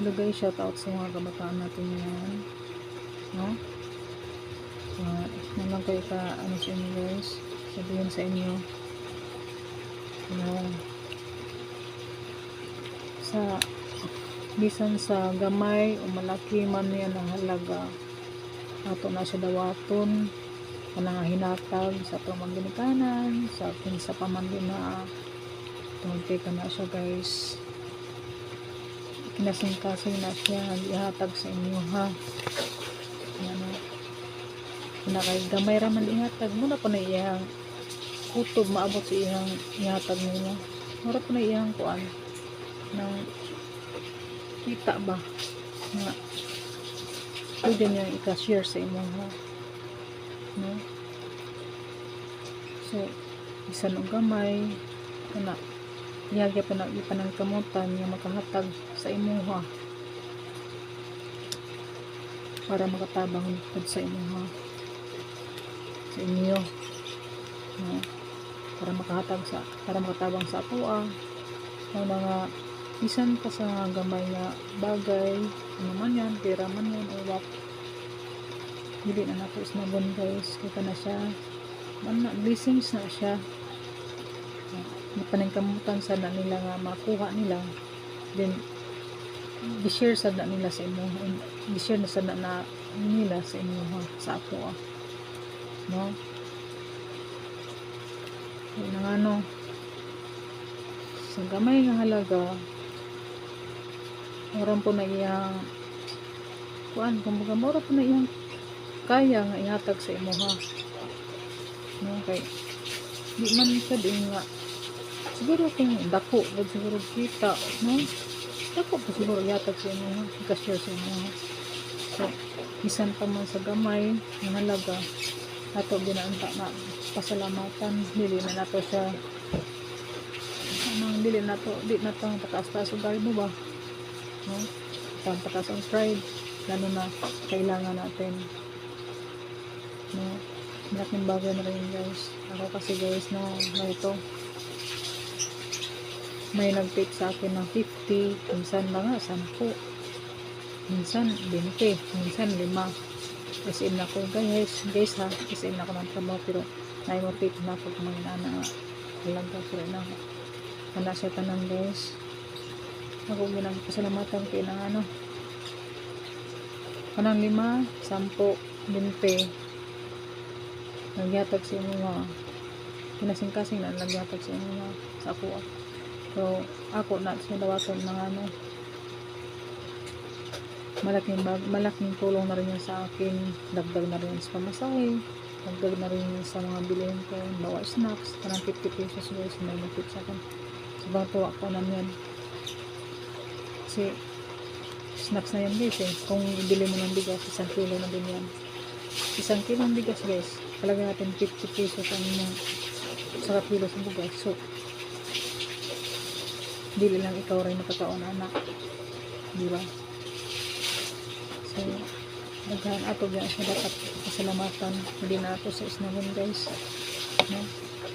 Hello guys, shout out sa mga kabataan natin yan, no? Naman kayo ano sa inyo guys, sabihin sa inyo na sa bisan sa gamay o malaki man yan ang halaga ato na siya dawaton kanang hinatag sa atong magginikanan sa kinsa pa man din na tungkol ka na siya guys, kinasing-kasing na siya ihatag sa inyo ha. Yan na kay gamay raman ihatag mo na pa na iyang kutob maabot sa iyang ihatag nila, mura pa na iyang kuan ng kita ba nga pwede niya i-share sa inyo ha, no? So bisan og gamay kana iyagya pa na ipanangkamutan nga makahatag sa imuha para makatabang pud sa imuha sa inyo, no? Para makatabang sa atoa ng mga bisan pa sa gamay nga bagay ano man yan, pera man yan o what, hindi na nato isnagon guys, kita na siya blessings na siya, paningkamutan sa na nila nga makuha nila, then i-share sa na nila sa inyo, i-share na sa na nila sa inyo ha, sa ako no? Yun nga no, sa gamay nga halaga moran po na iyang kuan, kumbaga moran po na iyang kaya nga ihatag sa imo ha, no? Kay di man siya din nga siguro kung dako siguro kita, no? Dako pa siguro yatag sa inyo, i-share sa inyo. So bisan pa man sa gamay ang halaga ato ginaanta na pasalamatan, dili na nato siya dili na to pataas-taas og garbo ba, no? Pataas ang pride lalo na kailangan natin, no? Malaking bagay na rin guys. Ako kasi guys na ito may nag-take sa akin ng 50, minsan mga 10, minsan 20, minsan 5. Kasi na ko guys ha, kasi na ko ng trabaho pero na-motivate na ako kung mga na halaga pero na siya tanang guys. Ako ginang pasalamatan kay ng ano kanang 5, 10, 20 nagyatag sa inyo nga kinasing-kasing na nagyatag sa inyo nga sa ako. So ako na siya dawaton ng ano malaking tulong na rin yan sa akin, dagdag na rin sa pamasahe, dagdag na rin sa mga bilhin ko, bawa snacks, parang 50 pesos guys, may mag-tip sa akin sa bang tuwa ko naman kasi snacks na yan guys eh, kung ibili mo ng bigas 1 kilo na din yan, 1 kilo ng bigas guys, talaga natin 50 pesos ang sa kilo sa bugas. So dili lang ikaw rin nakakaon anak, di ba? So daghan ato gyud siya dapat pasalamatan, hindi na ato sa isnagon guys, no?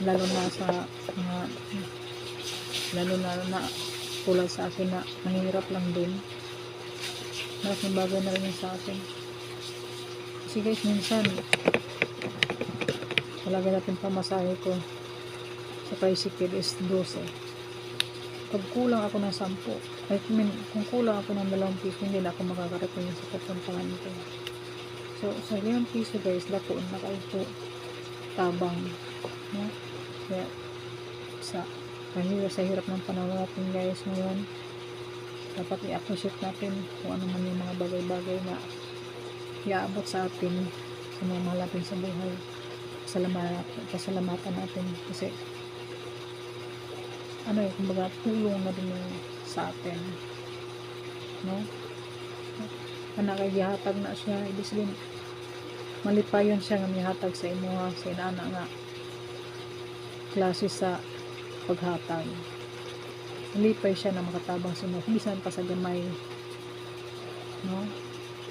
Lalo na sa mga lalo na tulad sa akin na nanghihirap lang din, malaking bagay na rin yun sa akin kasi guys minsan talaga natin pamasahe ko sa tricycle is 12. Pag kulang ako ng 10, kung kulang ako ng 2 piso, hindi na ako makakarating sa pupuntahan ko. So sa 5 piso guys, lakoon na kayo po tabang, no? Kaya sa hirap ng panahon natin guys ngayon, dapat i-appreciate natin kung ano man yung mga bagay-bagay na iaabot sa atin sa mga mahal natin sa buhay. Pasalamatan natin kasi ano eh, kumbaga tulong na din sa atin, no? Kaya na siya, ibig sabihin malipayon siya nga mihatag sa imo ha, sa inana nga klase sa paghatag, malipay siya na makatabang sa imo bisan pa sa gamay, no?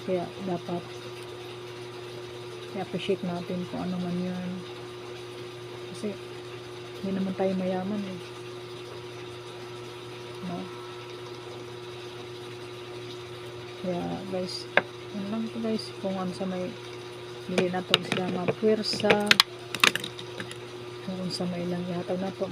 Kaya dapat i-appreciate natin kung ano man yun kasi hindi naman tayo mayaman eh, no? Kaya guys, yun lang to guys, kung ano sa may dili na to sila mapwersa, kung sa may lang ihatag na to